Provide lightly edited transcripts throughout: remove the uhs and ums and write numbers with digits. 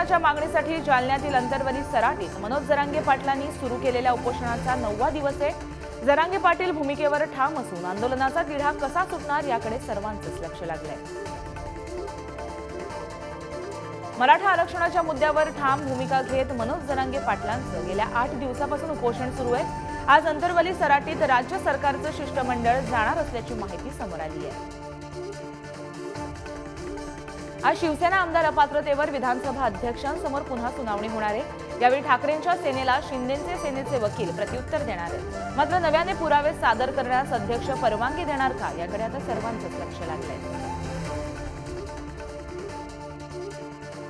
आरक्षणाच्या मागणीसाठी जालन्यातील अंतरवली सराटीत मनोज जरांगे पाटलांनी सुरू केलेल्या उपोषणाचा 9वा दिवस आहे। जरांगे पाटील भूमिकेवर ठाम असून आंदोलनाचा तिढा कसा सुटणार याकडे सर्वांचंच लक्ष लागलंय। मराठा आरक्षणाच्या मुद्द्यावर ठाम भूमिका घेत मनोज जरांगे पाटलांचं गेल्या 8 दिवसापासून उपोषण सुरू आहे। आज अंतरवली सराटीत राज्य सरकारचं शिष्टमंडळ जाणार असल्याची माहिती समोर आली आहे। आज शिवसेना आमदार अपात्रतेवर विधानसभा अध्यक्षांसमोर पुन्हा सुनावणी होणार आहे। यावेळी ठाकरेंच्या सेनेला शिंदेचे सेनेचे वकील प्रत्युत्तर देणार आहेत। मात्र नव्याने पुरावे सादर करण्यास अध्यक्ष परवानगी देणार का याकडे आता सर्वांचंच लक्ष लागलंय।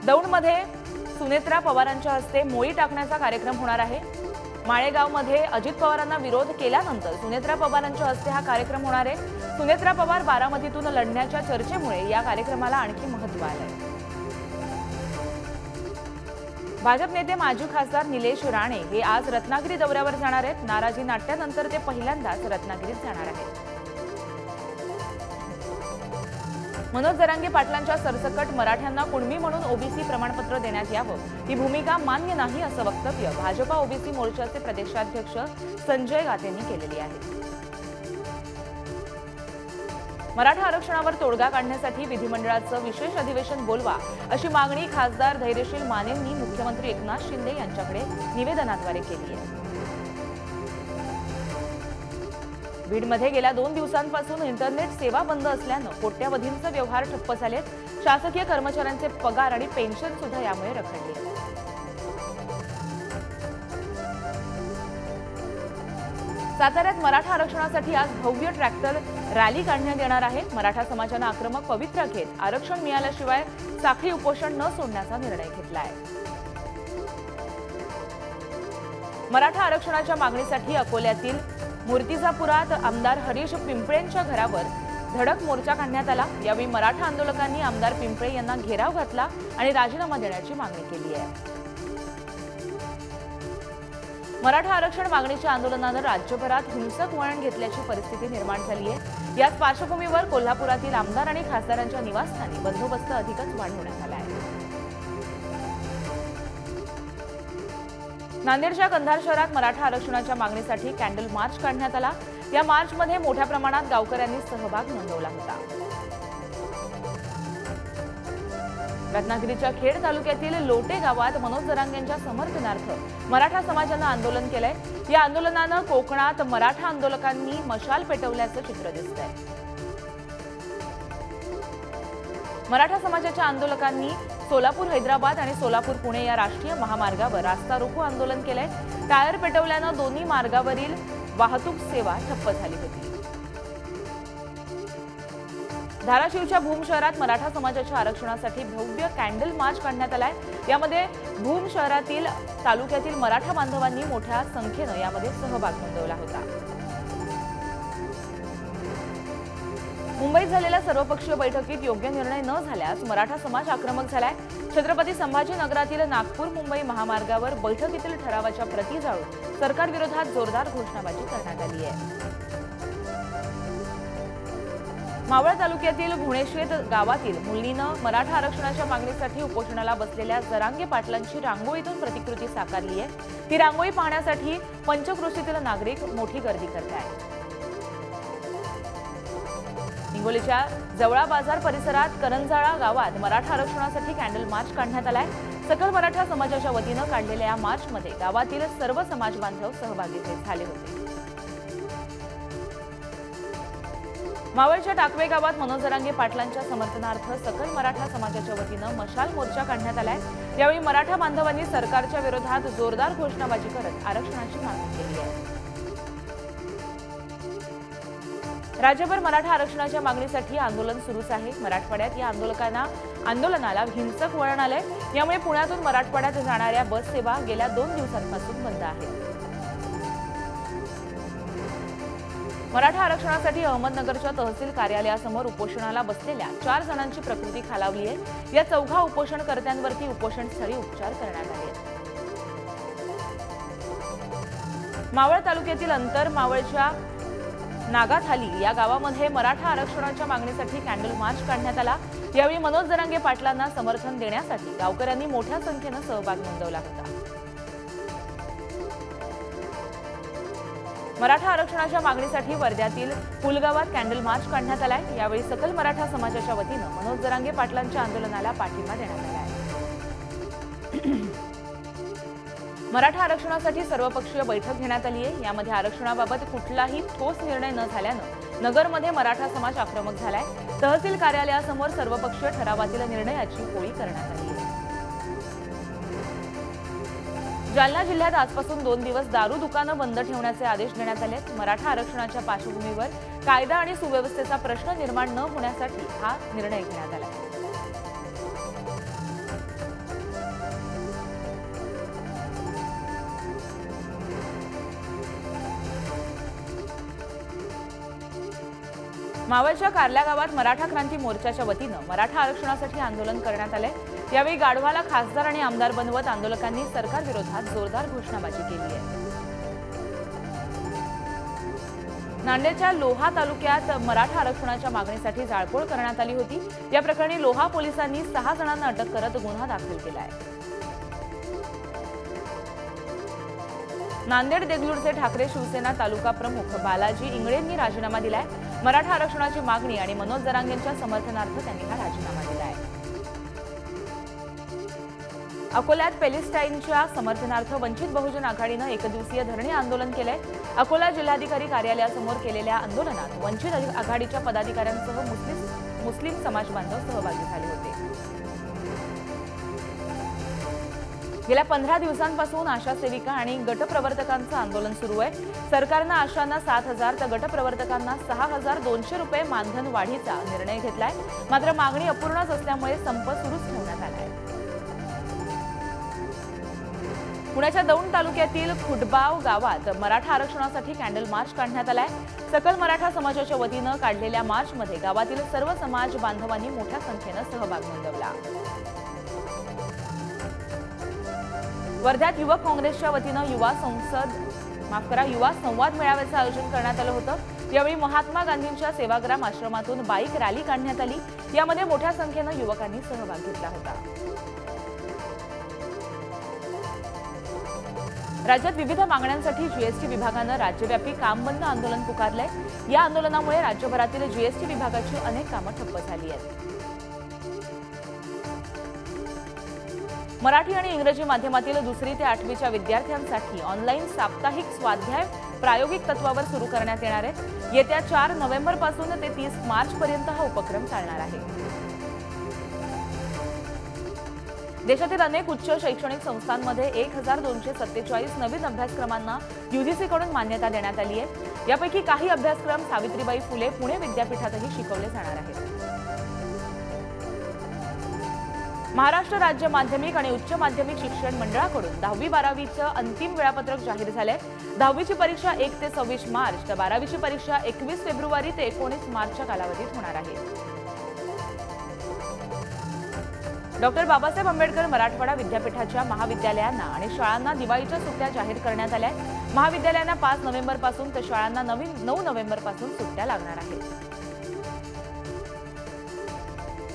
दौंडमध्ये सुनेत्रा पवारांच्या हस्ते मोळी टाकण्याचा कार्यक्रम होणार आहे। माळेगावमध्ये अजित पवारांना विरोध केल्यानंतर सुनेत्रा पवारांच्या हस्ते हा कार्यक्रम होणार आहे। सुनेत्रा पवार बारामतीतून लढण्याच्या चर्चेमुळे या कार्यक्रमाला आणखी महत्त्व आलंय। भाजप नेते माजी खासदार निलेश राणे हे आज रत्नागिरी दौऱ्यावर जाणार आहेत। नाराजी नाट्यानंतर ते पहिल्यांदाच रत्नागिरीत जाणार आहेत। मनोज जरांगे पाटलांच्या सरसकट मराठ्यांना कुणबी म्हणून ओबीसी प्रमाणपत्र देण्यात यावं ही भूमिका मान्य नाही असं वक्तव्य भाजपा ओबीसी मोर्चाचे प्रदेशाध्यक्ष संजय गातेंनी केलेली आहे। मराठा आरक्षणावर तोडगा काढण्यासाठी विधिमंडळाचं विशेष अधिवेशन बोलवा अशी मागणी खासदार धैर्यशील मानेंनी मुख्यमंत्री एकनाथ शिंदे यांच्याकडे निवेदनाद्वारे केली आहे। बीडमध्ये गेल्या 2 दिवसांपासून इंटरनेट सेवा बंद असल्यानं कोट्यवधींचे व्यवहार ठप्प झालेत। शासकीय कर्मचाऱ्यांचे पगार आणि पेन्शन सुद्धा यामुळे रखडली। साताऱ्यात मराठा आरक्षणासाठी आज भव्य ट्रॅक्टर रॅली काढण्यात येणार आहे। मराठा समाजानं आक्रमक पवित्रा घेत आरक्षण मिळाल्याशिवाय साखळी उपोषण न सोडण्याचा निर्णय घेतला आहे। मराठा आरक्षणाच्या मागणीसाठी अकोल्यातील मूर्तिजापुरात आमदार हरीश पिंपळेंच्या घरावर धडक मोर्चा काढण्यात आला। यावेळी मराठा आंदोलकांनी आमदार पिंपळे यांना घेराव घातला आणि राजीनामा देण्याची मागणी केली आहे। मराठा आरक्षण मागणीच्या आंदोलनानं राज्यभरात हिंसक वळण घेतल्याची परिस्थिती निर्माण झाली आहे। याच पार्श्वभूमीवर कोल्हापुरातील आमदार आणि खासदारांच्या निवासस्थानी बंदोबस्त अधिकच वाढवण्यात आला आहे। नांदेडच्या कंधार शहरात मराठा आरक्षणाच्या मागणीसाठी कॅन्डल मार्च काढण्यात आला। या मार्चमध्ये मोठ्या प्रमाणात गावकऱ्यांनी सहभाग नोंदवला होता। रत्नागिरीच्या खेड तालुक्यातील लोटे गावात मनोज जरांगेंच्या समर्थनार्थ मराठा समाजानं आंदोलन केलंय। या आंदोलनानं कोकणात मराठा आंदोलकांनी मशाल पेटवल्याचं चित्र दिसतंय। मराठा समाजाच्या आंदोलकांनी सोलापूर हैदराबाद आणि सोलापूर पुणे या राष्ट्रीय महामार्गावर रास्ता रोको आंदोलन केलंय। टायर पेटवल्यानं दोन्ही मार्गावरील वाहतूक सेवा ठप्प झाली होती। धाराशिवच्या भूम शहरात मराठा समाजाच्या आरक्षणासाठी भव्य कॅन्डल मार्च काढण्यात आलाय। यामध्ये भूम शहरातील तालुक्यातील मराठा बांधवांनी मोठ्या संख्येनं यामध्ये सहभाग नोंदवला होता। मुंबईत झालेल्या सर्वपक्षीय बैठकीत योग्य निर्णय न झाल्यास मराठा समाज आक्रमक झालाय। छत्रपती संभाजीनगरातील नागपूर मुंबई महामार्गावर बैठकीतील ठरावाच्या प्रती जाळून सरकारविरोधात जोरदार घोषणाबाजी करण्यात आली आहे। मावळ तालुक्यातील घुणेश्वेत गावातील मुलीनं मराठा आरक्षणाच्या मागणीसाठी उपोषणाला बसलेल्या जरांगे पाटलांची रांगोळीतून प्रतिकृती साकारली आहे। ही रांगोळी पाहण्यासाठी पंचक्रोशीतील नागरिक मोठी गर्दी करत आहेत। हिंगोलीच्या जवळा बाजार परिसरात करंजाळा गावात मराठा आरक्षणासाठी कॅन्डल मार्च काढण्यात आलाय। सकल मराठा समाजाच्या वतीनं काढलेल्या या मार्चमध्ये गावातील सर्व समाज बांधव सहभागी झाले होते। मावळच्या टाकवे गावात मनोज जरांगे पाटलांच्या समर्थनार्थ सकल मराठा समाजाच्या वतीनं मशाल मोर्चा काढण्यात आलाय। यावेळी मराठा बांधवांनी सरकारच्या विरोधात जोरदार घोषणाबाजी करत आरक्षणाची मागणी केली आहे। राज्यभर मराठा आरक्षणाच्या मागणीसाठी आंदोलन सुरूच आहे। मराठवाड्यात या आंदोलनाला हिंसक वळण आलंय। यामुळे पुण्यातून मराठवाड्यात जाणाऱ्या बस सेवा गेल्या 2 दिवसांपासून बंद आहेत। मराठा आरक्षणासाठी अहमदनगरच्या तहसील कार्यालयासमोर उपोषणाला बसलेल्या 4 जणांची प्रकृती खालावली आहे। या 4 उपोषणकर्त्यांवरती उपोषणस्थळी उपचार करण्यात आले आहेत। मावळ तालुक्यातील अंतर मावळच्या नागाथाली या गावामध्ये मराठा आरक्षणाच्या मागणीसाठी कॅन्डल मार्च काढण्यात आला। यावेळी मनोज जरांगे पाटलांना समर्थन देण्यासाठी गावकऱ्यांनी मोठ्या संख्येने सहभाग नोंदवला होता. मराठा आरक्षणाच्या मागणीसाठी वर्ध्यातील पुलगावात कॅन्डल मार्च काढण्यात आलाय. यावेळी सकल मराठा समाजाच्या वतीनं मनोज जरांगे पाटलांच्या आंदोलनाला पाठिंबा देण्यात आला आहे. मराठा आरक्षणासाठी सर्वपक्षीय बैठक घेण्यात आली आहे. यामध्ये आरक्षणाबाबत कुठलाही ठोस निर्णय न झाल्यानं नगरमध्ये मराठा समाज आक्रमक झालाय. तहसील कार्यालयासमोर सर्वपक्षीय ठरावातील निर्णयाची होळी करण्यात आली आहे. जालना जिल्ह्यात आजपासून 2 दिवस दारू दुकानं बंद ठेवण्याचे आदेश देण्यात आले. मराठा आरक्षणाच्या पार्श्वभूमीवर कायदा आणि सुव्यवस्थेचा प्रश्न निर्माण न होण्यासाठी हा निर्णय घेण्यात आला. मावळच्या कारल्या गावात मराठा क्रांती मोर्चाच्या वतीनं मराठा आरक्षणासाठी आंदोलन करण्यात आले. यावेळी गाढवाला खासदार आणि आमदार बनवत आंदोलकांनी सरकार विरोधात जोरदार घोषणाबाजी केली आहे. नांदेडच्या लोहा तालुक्यात मराठा आरक्षणाच्या मागणीसाठी जाळपोळ करण्यात आली होती. या प्रकरणी लोहा पोलिसांनी 6 जणांना अटक करत गुन्हा दाखल केला आहे. नांदेड देगलूरचे ठाकरे शिवसेना तालुका प्रमुख बालाजी इंगळेंनी राजीनामा दिलाय. मराठा आरक्षणाची मागणी आणि मनोज जरांगेंच्या समर्थनार्थ त्यांनी हा राजीनामा दिलाय. अकोल्यात पॅलेस्टाईनच्या समर्थनार्थ वंचित बहुजन आघाडीनं एकदिवसीय धरणे आंदोलन केलंय. अकोला जिल्हाधिकारी कार्यालयासमोर केलेल्या आंदोलनात वंचित आघाडीच्या पदाधिकाऱ्यांसह मुस्लिम समाज बांधव सहभागी झाले होते. गेल्या 15 दिवसांपासून आशा सेविका आणि गटप्रवर्तकांचं आंदोलन सुरू आहे. सरकारनं आशांना 7,000 तर गटप्रवर्तकांना 6,200 रुपये मानधन वाढीचा निर्णय घेतलाय. मात्र मागणी अपूर्णच असल्यामुळे संप सुरूच ठेवण्यात आला आहे. पुण्याच्या दौंड तालुक्यातील खुटबाव गावात मराठा आरक्षणासाठी कॅन्डल मार्च काढण्यात आलाय. सकल मराठा समाजाच्या वतीनं काढलेल्या मार्चमध्ये गावातील सर्व समाज बांधवांनी मोठ्या संख्येनं सहभाग नोंदवला. वर्ध्यात युवक काँग्रेसच्या वतीनं युवा संवाद मेळाव्याचं आयोजन करण्यात आलं होतं. यावेळी महात्मा गांधींच्या सेवाग्राम आश्रमातून बाईक रॅली काढण्यात आली. यामध्ये मोठ्या संख्येनं युवकांनी सहभाग घेतला होता. राज्यात विविध मागण्यांसाठी जीएसटी विभागानं राज्यव्यापी काम बंद आंदोलन पुकारलंय. या आंदोलनामुळे राज्यभरातील जीएसटी विभागाची अनेक कामं ठप्प झाली आहेत. मराठी आणि इंग्रजी माध्यमातील 2री ते 8वीच्या विद्यार्थ्यांसाठी ऑनलाईन साप्ताहिक स्वाध्याय प्रायोगिक तत्वावर सुरू करण्यात येणार आहे. येत्या 4 नोव्हेंबरपासून ते 30 मार्चपर्यंत हा उपक्रम चालणार आहे. देशातील अनेक उच्च शैक्षणिक संस्थांमध्ये 1,247 नवीन अभ्यासक्रमांना यूजीसीकडून मान्यता देण्यात आली आहे. यापैकी काही अभ्यासक्रम सावित्रीबाई फुले पुणे विद्यापीठातही शिकवले जाणार आहेत. महाराष्ट्र राज्य माध्यमिक आणि उच्च माध्यमिक शिक्षण मंडळाकडून 10वी-12वीचं अंतिम वेळापत्रक जाहीर झालंय. 10वीची परीक्षा 1 ते 26 मार्च तर 12वीची परीक्षा 21 फेब्रुवारी ते 19 मार्चच्या कालावधीत होणार आहे. डॉक्टर बाबासाहेब आंबेडकर मराठवाडा विद्यापीठाच्या महाविद्यालयांना आणि शाळांना दिवाळीच्या सुट्ट्या जाहीर करण्यात आल्या. महाविद्यालयांना 5 नोव्हेंबरपासून तर शाळांना 9 नोव्हेंबरपासून सुट्ट्या लागणार आहेत.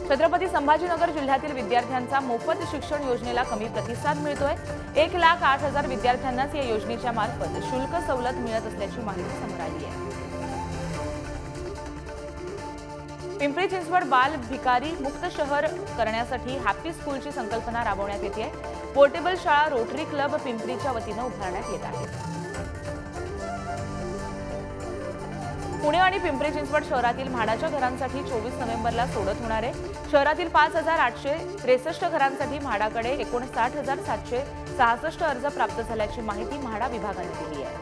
छत्रपती संभाजीनगर जिल्ह्यातील विद्यार्थ्यांचा मोफत शिक्षण योजनेला कमी प्रतिसाद मिळतोय. 1,08,000 विद्यार्थ्यांनाच या योजनेच्या मार्फत शुल्क सवलत मिळत असल्याची माहिती समोर आली आहे. पिंपरी चिंचवड बाल भिकारी मुक्त शहर करण्यासाठी हॅपी स्कूलची संकल्पना राबवण्यात येते. पोर्टेबल शाळा रोटरी क्लब पिंपरीच्या वतीनं उभारण्यात येत आहे. पुणे आणि पिंपरी चिंचवड शहरातील म्हाडाच्या घरांसाठी 24 नोव्हेंबरला सोडत होणार आहे. शहरातील 5,863 घरांसाठी म्हाडाकडे 59,766 अर्ज प्राप्त झाल्याची माहिती म्हाडा विभागाने दिली आहे.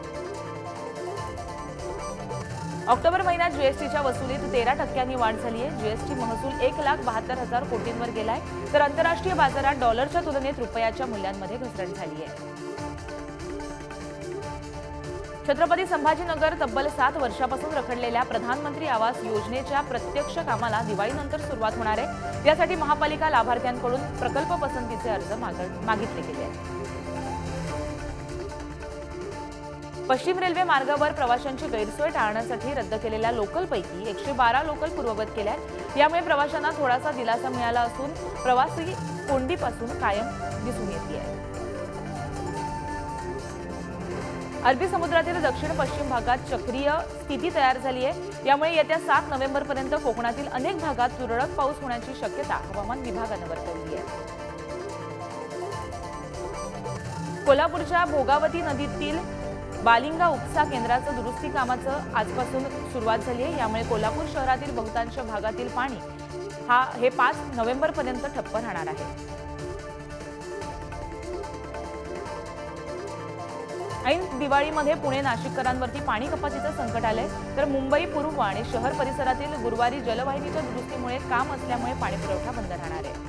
ऑक्टोबर महिन्यात जीएसटीच्या वसुलीत 13% वाढ झाली आहे. जीएसटी महसूल 1,72,000 कोटींवर गेलाय, तर आंतरराष्ट्रीय बाजारात डॉलरच्या तुलनेत रुपयाच्या मूल्यांमध्ये घसरण झाली आहे. छत्रपती संभाजीनगर तब्बल 7 वर्षापासून रखडलेल्या प्रधानमंत्री आवास योजनेच्या प्रत्यक्ष कामाला दिवाळीनंतर सुरुवात होणार आहे. यासाठी महापालिका लाभार्थ्यांकडून प्रकल्प पसंतीचे अर्ज मागितले गेले आहेत. पश्चिम रेल्वे मार्गावर प्रवाशांची गैरसोय टाळण्यासाठी रद्द केलेल्या लोकलपैकी 112 लोकल पूर्ववत केल्या आहेत। यामुळे प्रवाशांना थोडासा दिलासा मिळाला असून प्रवासी कोंडीपासून कायम दिसून येते। अरबी समुद्रातील दक्षिण पश्चिम भागात चक्रीय स्थिती तयार झाली आहे। यामुळे येत्या 7 नोव्हेंबरपर्यंत कोकणातील अनेक भागात तुरळक पाऊस होण्याची शक्यता हवामान विभागाने वर्तवली आहे। कोल्हापूरच्या भोगावती नदीतील बालिंगा उपसा केंद्राचं दुरुस्ती कामाचं आजपासून सुरुवात झाली आहे। यामुळे कोल्हापूर शहरातील बहुतांश भागातील पाणी हे 5 नोव्हेंबरपर्यंत ठप्प राहणार आहे। ऐन दिवाळीमध्ये पुणे नाशिककरांवरती पाणी कपातीचं संकट आलंय, तर मुंबई पूर्व आणि शहर परिसरातील गुरुवारी जलवाहिनीच्या दुरुस्तीमुळे काम असल्यामुळे पाणी पुरवठा बंद राहणार आहे।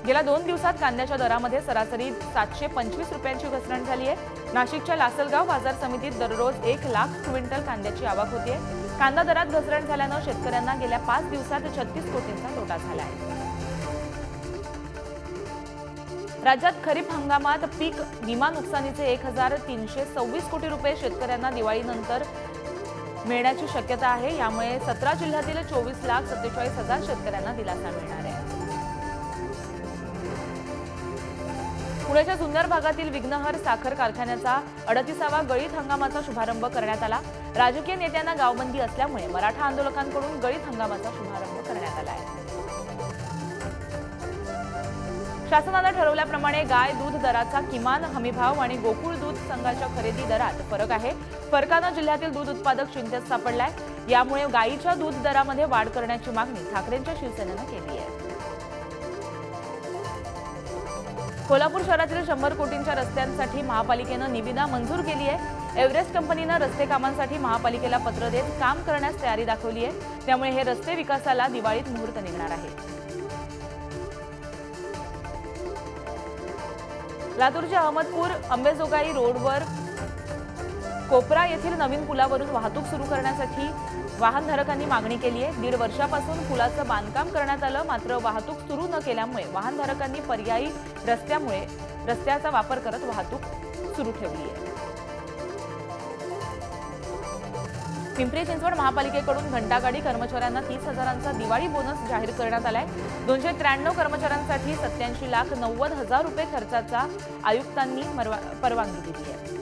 गेल्या 2 दिवसात कांद्याच्या दरामध्ये सरासरी 725 रुपयांची घसरण झाली आहे। नाशिकच्या लासलगाव बाजार समितीत दररोज 1 लाख क्विंटल कांद्याची आवक होतीये। कांदा दरात घसरण झाल्यानं शेतकऱ्यांना गेल्या 5 दिवसात 36 कोटींचा तोटा झाला आहे। राज्यात खरीप हंगामात पीक विमा नुकसानीचे 1326 कोटी रुपये शेतकऱ्यांना दिवाळीनंतर मिळण्याची शक्यता आहे। यामुळे 17 जिल्ह्यातील 24,47,000 शेतकऱ्यांना दिलासा मिळणार आहे। पुण्याच्या जुन्नर भागातील विघ्नहर साखर कारखान्याचा 38वा गळीत हंगामाचा शुभारंभ करण्यात आला। राजकीय नेत्यांना गावबंदी असल्यामुळे मराठा आंदोलकांकडून गळीत हंगामाचा शुभारंभ करण्यात आला आहे। शासनाने ठरवल्याप्रमाणे गाय दूध दराचा किमान हमीभाव आणि गोकुळ दूध संघाच्या खरेदी दरात फरक आहे। फरकानं जिल्ह्यातील दूध उत्पादक चिंतेत सापडलाय। यामुळे गायीच्या दूध दरामध्ये वाढ करण्याची मागणी ठाकरेंच्या शिवसेनेनं केली आहे। कोल्हापूर शहरातील 100 कोटींच्या रस्त्यांसाठी महापालिकेनं निविदा मंजूर केली आहे। एव्हरेस्ट कंपनीनं रस्ते कामांसाठी महापालिकेला पत्र देत काम करण्यास तयारी दाखवली आहे। त्यामुळे हे रस्ते विकासाला दिवाळीत मुहूर्त निघणार आहे। लातूरच्या अहमदपूर अंबेजोगाई रोडवर कोपरा येथील नवीन पुलावरून वाहतूक सुरू करण्यासाठी वाहनधारकांनी मागणी केली आहे। 1.5 वर्षापासून पुलाचं बांधकाम करण्यात आलं, मात्र वाहतूक सुरू न केल्यामुळे वाहनधारकांनी पर्यायी रस्त्याचा वापर करत वाहतूक सुरू ठेवली आहे। पिंपरी चिंचवड महापालिकेकडून घंटागाडी कर्मचाऱ्यांना 30,000चा दिवाळी बोनस जाहीर करण्यात आलाय। 293 कर्मचाऱ्यांसाठी 87,90,000 रुपये खर्चाचा आयुक्तांनी परवानगी दिली आहे।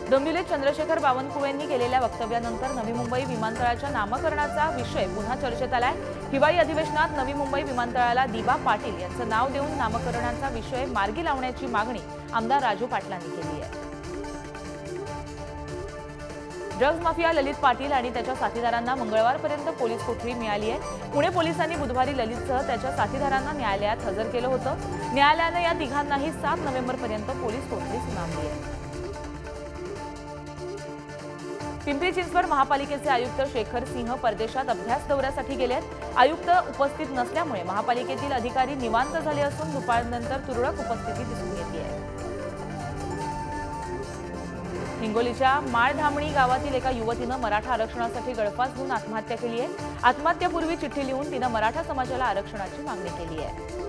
डोंबिवलीत चंद्रशेखर बावनकुळेंनी केलेल्या वक्तव्यानंतर नवी मुंबई विमानतळाच्या नामकरणाचा विषय पुन्हा चर्चेत आलाय। हिवाळी अधिवेशनात नवी मुंबई विमानतळाला दिबा पाटील यांचं नाव देऊन नामकरणाचा विषय मार्गी लावण्याची मागणी आमदार राजू पाटलांनी केली आहे। ड्रग्ज माफिया ललित पाटील आणि त्याच्या साथीदारांना मंगळवारपर्यंत पोलीस कोठडी मिळाली आहे। पुणे पोलिसांनी बुधवारी ललितसह त्याच्या साथीदारांना न्यायालयात हजर केलं होतं। न्यायालयानं या तिघांनाही 7 नोव्हेंबरपर्यंत पोलीस कोठडी सुनावली आहे। पिंपरी चिंचवड महापालिकेचे आयुक्त शेखर सिंह परदेशात अभ्यास दौऱ्यासाठी गेले आहेत। आयुक्त उपस्थित नसल्यामुळे महापालिकेतील अधिकारी निवांत झाले असून दुपारनंतर तुरळक उपस्थिती दिसून येते। हिंगोलीच्या माळधामणी गावातील एका युवतीनं मराठा आरक्षणासाठी गळफास घेऊन आत्महत्या केली आहे। आत्महत्येपूर्वी चिठ्ठी लिहून तिनं मराठा समाजाला आरक्षणाची मागणी केली आहे।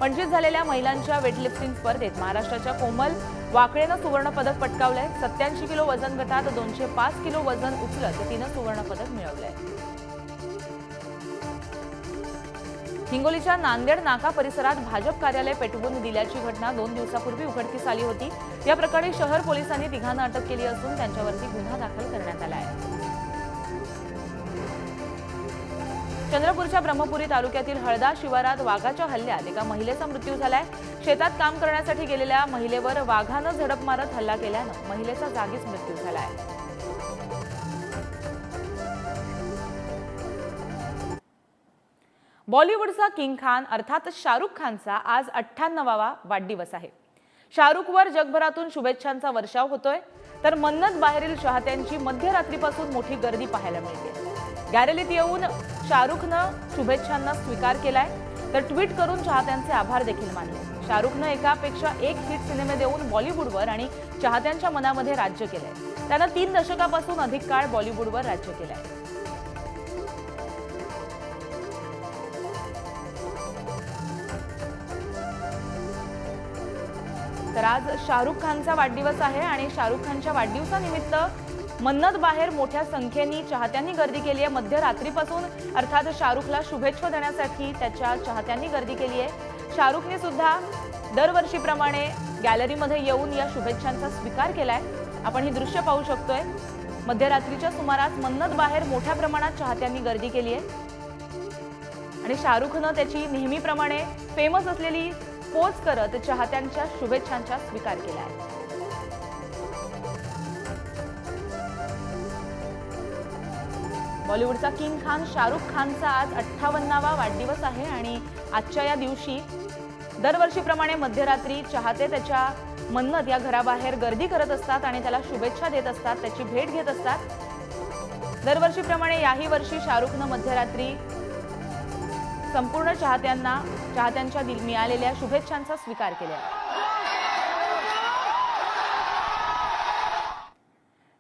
पणजीत झालेल्या महिलांच्या वेटलिफ्टिंग स्पर्धेत महाराष्ट्राच्या कोमल वाकळेनं सुवर्ण पदक पटकावलंय। 87 किलो वजन गटात 205 किलो वजन उचलत तिनं सुवर्ण पदक मिळवलंय। हिंगोलीच्या नांदेड नाका परिसरात भाजप कार्यालय पेटवून दिल्याची घटना 2 दिवसापूर्वी उघडकीस आली होती। या प्रकरणी शहर पोलिसांनी तिघांना अटक केली असून त्यांच्यावरती गुन्हा दाखल करण्यात आला आहे। चंद्रपूरच्या ब्रह्मपुरी तालुक्यातील हळदा शिवारात वाघाच्या हल्ल्यात एका महिलेचा मृत्यू झालाय। शेतात काम करण्यासाठी गेलेल्या महिलेवर वाघानं झडप मारत हल्ला केल्यानं महिलेचा जागीच मृत्यू झालाय। बॉलिवूडचा किंग खान अर्थात शाहरुख खानचा आज 98वा वाढदिवस आहे। शाहरुखवर जगभरातून शुभेच्छांचा वर्षाव होतोय, तर मन्नत बाहेरील चाहत्यांची मध्यरात्रीपासून मोठी गर्दी पाहायला मिळते। गॅलरीत येऊन शाहरुखनं शुभेच्छांना स्वीकार केलाय, तर ट्विट करून चाहत्यांचे आभार देखील मानले। शाहरुखनं एकापेक्षा एक हिट सिनेमे देऊन बॉलिवूडवर आणि चाहत्यांच्या मनामध्ये राज्य केलंय। त्यानं 3 दशकापासून अधिक काळ बॉलिवूडवर राज्य केलंय। तर आज शाहरुख खानचा वाढदिवस आहे आणि शाहरुख खानच्या वाढदिवसानिमित्त मन्नत बाहेर मोठ्या संख्येने चाहत्यांनी गर्दी केली आहे। मध्यरात्रीपासून अर्थात शाहरुखला शुभेच्छा देण्यासाठी त्याच्या चाहत्यांनी गर्दी केली आहे। शाहरुखने सुद्धा दरवर्षीप्रमाणे गॅलरीमध्ये येऊन या शुभेच्छांचा स्वीकार केलाय। आपण ही दृश्य पाहू शकतोय। मध्यरात्रीच्या सुमारास मन्नत बाहेर मोठ्या प्रमाणात चाहत्यांनी गर्दी केली आहे आणि शाहरुखनं त्याची नेहमीप्रमाणे फेमस असलेली पोज करत चाहत्यांच्या शुभेच्छांचा स्वीकार केला आहे। बॉलिवूडचा किंग खान शाहरुख खानचा आज 58वा वाढदिवस आहे आणि आजच्या या दिवशी दरवर्षीप्रमाणे मध्यरात्री चाहते त्याच्या मन्नत या घराबाहेर गर्दी करत असतात आणि त्याला शुभेच्छा देत असतात, त्याची भेट घेत असतात। दरवर्षीप्रमाणे याही वर्षी शाहरुखनं मध्यरात्री संपूर्ण चाहत्यांच्या मिळालेल्या शुभेच्छांचा स्वीकार केला।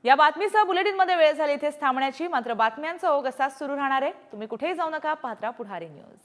या बातमीसह बुलेटिनमध्ये वेळ झाली इथेच थांबण्याची, मात्र बातम्यांचा ओघ असाच सुरू राहणार आहे। तुम्ही कुठेही जाऊ नका, पाहत राहा पुढारी न्यूज।